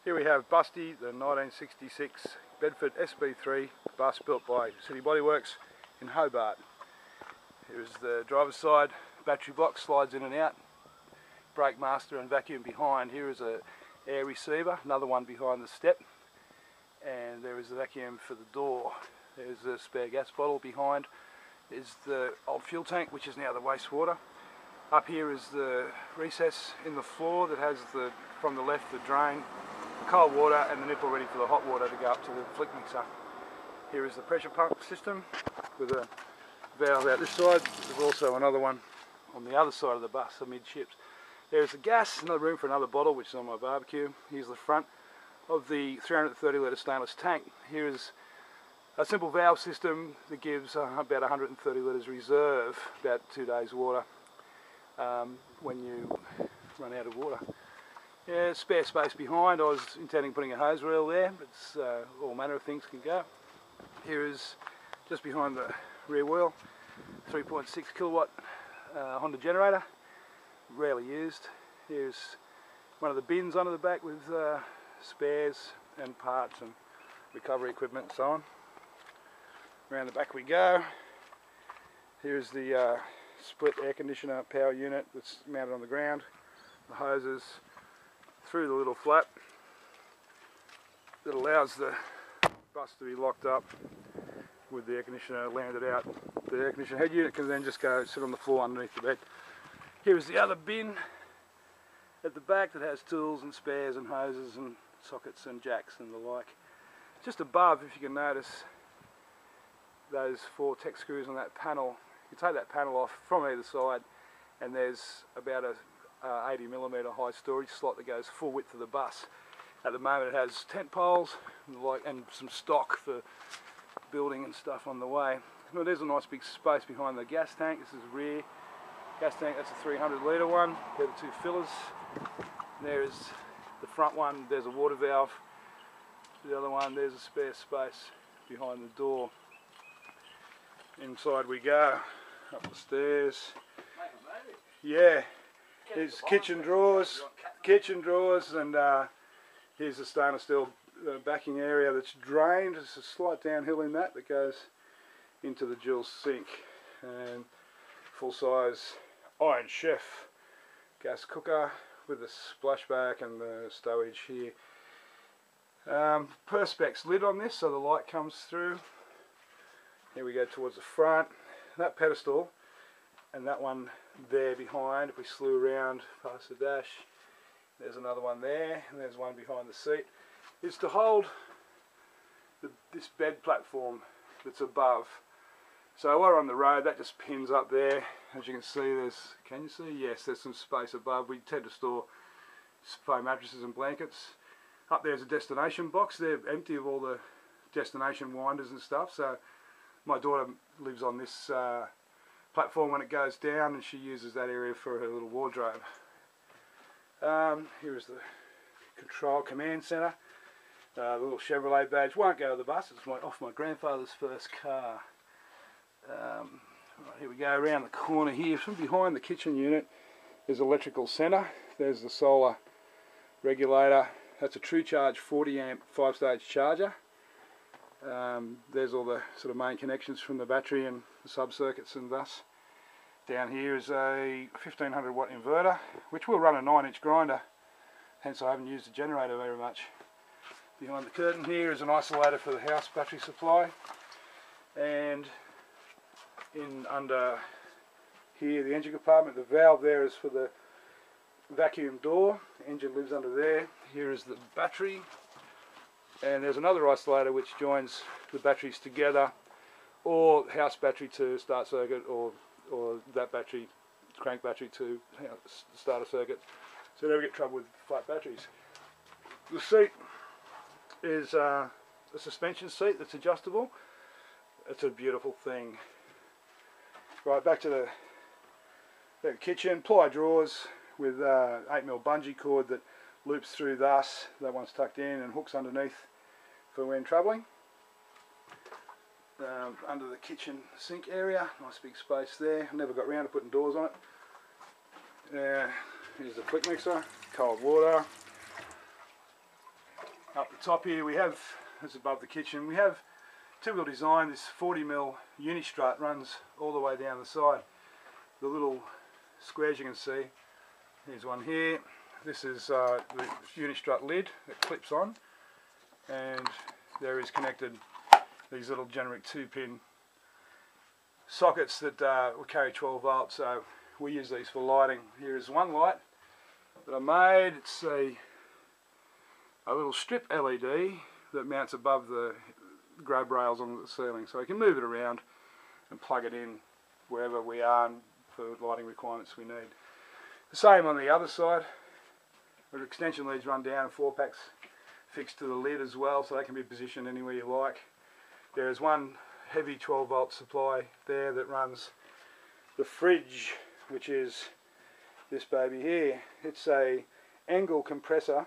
Here we have Busty, the 1966 Bedford SB3 bus built by City Bodyworks in Hobart. Here's the driver's side, battery box slides in and out, brake master and vacuum behind. Here is a air receiver, another one behind the step, and there is the vacuum for the door. There's a spare gas bottle behind. There's the old fuel tank, which is now the wastewater. Up here is the recess in the floor that has from the left the drain, cold water, and the nipple ready for the hot water to go up to the flick mixer. Here is the pressure pump system with a valve out this side. There's also another one on the other side of the bus, amidships. There's the gas, another room for another bottle, which is on my barbecue. Here's the front of the 330 litre stainless tank. Here is a simple valve system that gives about 130 litres reserve, about 2 days water when you run out of water. Yeah, spare space behind. I was intending putting a hose reel there, but all manner of things can go. Here is just behind the rear wheel, 3.6 kilowatt Honda generator, rarely used. Here's one of the bins under the back with spares and parts and recovery equipment and so on. Around the back we go. Here's the split air conditioner power unit that's mounted on the ground. The hoses through the little flap that allows the bus to be locked up with the air conditioner landed out. The air conditioner head unit can then just go sit on the floor underneath the bed. Here is the other bin at the back that has tools and spares and hoses and sockets and jacks and the like. Just above, if you can notice, those 4 Tek screws on that panel. You can take that panel off from either side, and there's about a 80mm high storage slot that goes full width of the bus. At the moment it has tent poles and some stock for building and stuff on the way. Well, there's a nice big space behind the gas tank. This is the rear gas tank. That's a 300 litre one. There are the 2 fillers. There's the front one. There's a water valve. The other one, there's a spare space behind the door. Inside we go, up the stairs. Yeah, there's kitchen drawers, and here's the stainless steel backing area that's drained. There's a slight downhill in that goes into the dual sink, and full-size Iron Chef gas cooker with a splashback and the stowage here. Perspex lid on this so the light comes through. Here we go towards the front. That pedestal and that one there behind, if we slew around past the dash, there's another one there, and there's one behind the seat. It's to hold this bed platform that's above. So while we're on the road, that just pins up there. As you can see, can you see? Yes, there's some space above. We tend to store foam mattresses and blankets. Up there's a destination box. They're empty of all the destination winders and stuff. So my daughter lives on this platform when it goes down, and she uses that area for her little wardrobe. Here is the control command centre. The little Chevrolet badge won't go to the bus. It's off my grandfather's first car. Right, here we go around the corner here. From behind the kitchen unit is electrical centre. There's the solar regulator. That's a True Charge 40 amp 5-stage charger. There's all the sort of main connections from the battery and the sub-circuits and thus. Down here is a 1500 watt inverter, which will run a 9-inch grinder, hence I haven't used the generator very much. Behind the curtain here is an isolator for the house battery supply, and under here, the engine compartment, the valve there is for the vacuum door. The engine lives under there. Here is the battery, and there's another isolator which joins the batteries together, or house battery to start circuit, or that battery, crank battery to start a circuit, so you never get trouble with flat batteries. The seat is a suspension seat that's adjustable. It's a beautiful thing. Right, back to the kitchen. Ply drawers with 8mm bungee cord that loops through thus. That one's tucked in and hooks underneath for when travelling. Under the kitchen sink area, nice big space there. Never got round to putting doors on it. Here's the flick mixer, cold water. top here we have, that's above the kitchen, we have typical design. This 40mm uni-strut runs all the way down the side. The little squares you can see, here's one here. This is the uni-strut lid that clips on, and there is connected these little generic 2-pin sockets that will carry 12 volts, so we use these for lighting. Here is one light that I made. It's a little strip LED that mounts above the grab rails on the ceiling, so we can move it around and plug it in wherever we are and for lighting requirements we need. The same on the other side. The extension leads run down and 4-packs fixed to the lid as well, so they can be positioned anywhere you like. There is one heavy 12 volt supply there that runs the fridge, which is this baby here. It's a angle compressor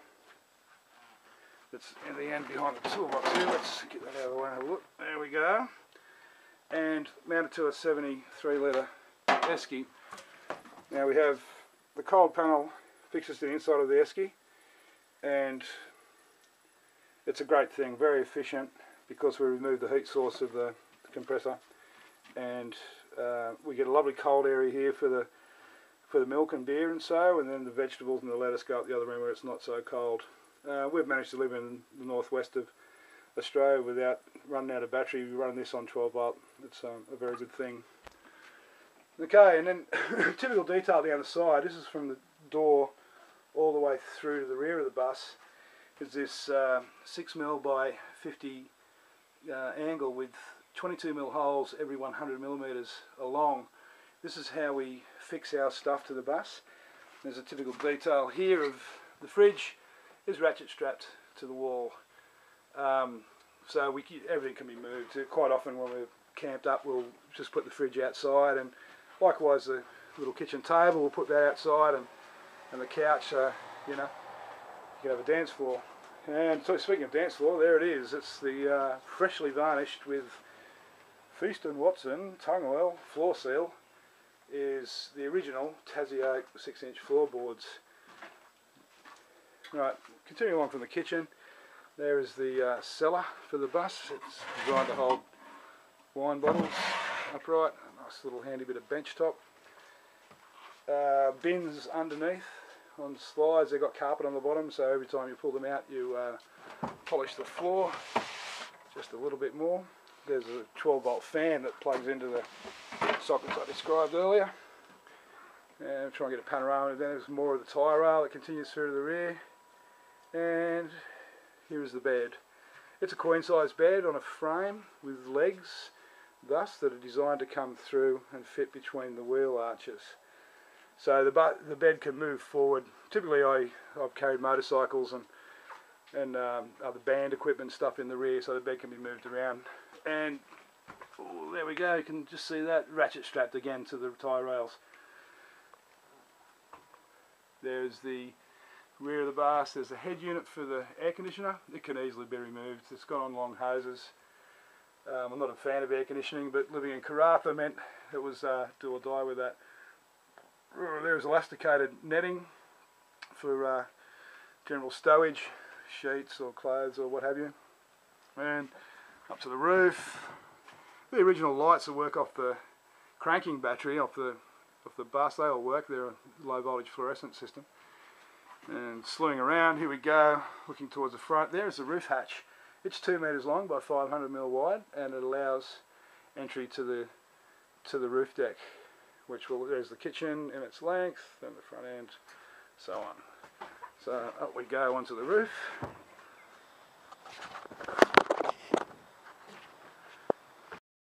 that's in the end behind the toolbox here. Let's get that out of the way and have a look. There we go. And mounted to a 73 litre esky. Now we have the cold panel fixes to the inside of the esky, and it's a great thing, very efficient, because we remove the heat source of the compressor, and we get a lovely cold area here for the milk and beer and so, and then the vegetables and the lettuce go up the other end where it's not so cold. We've managed to live in the northwest of Australia without running out of battery. We run this on 12 volt. It's a very good thing. Okay, and then typical detail down the side. This is from the door all the way through to the rear of the bus. Is this 6mm by 50 angle with 22mm holes every 100mm along. This is how we fix our stuff to the bus. There's a typical detail here of the fridge is ratchet strapped to the wall, so everything can be moved. Quite often when we're camped up, we'll just put the fridge outside, and likewise the little kitchen table, we'll put that outside, and the couch, you know, you can have a dance floor. And so speaking of dance floor, there it is. It's the freshly varnished with Feast and Watson tung oil floor seal. Is the original Tassie Oak 6-inch floorboards. Right, continuing on from the kitchen, there is the cellar for the bus. It's designed to hold wine bottles upright. A nice little handy bit of bench top. Bins underneath on slides. They've got carpet on the bottom, so every time you pull them out you polish the floor just a little bit more. There's a 12 volt fan that plugs into the sockets I described earlier. And try and get a panorama. Then there's more of the tyre rail that continues through to the rear. And here is the bed. It's a queen size bed on a frame with legs, thus, that are designed to come through and fit between the wheel arches. So the bed can move forward. Typically I've carried motorcycles and other band equipment stuff in the rear, so the bed can be moved around. And oh, there we go, you can just see that ratchet strapped again to the tyre rails. There's the rear of the bus. There's a head unit for the air conditioner. It can easily be removed. It's got on long hoses. I'm not a fan of air conditioning, but living in Karratha meant it was do or die with that. There's elasticated netting for general stowage, sheets or clothes or what have you. And up to the roof. The original lights that work off the cranking battery off the bus, they all work. They're a low voltage fluorescent system. And slewing around, here we go, looking towards the front. There's the roof hatch. It's 2 metres long by 500mm wide, and it allows entry to the roof deck, there's the kitchen in its length, and the front end, so on. So up we go onto the roof.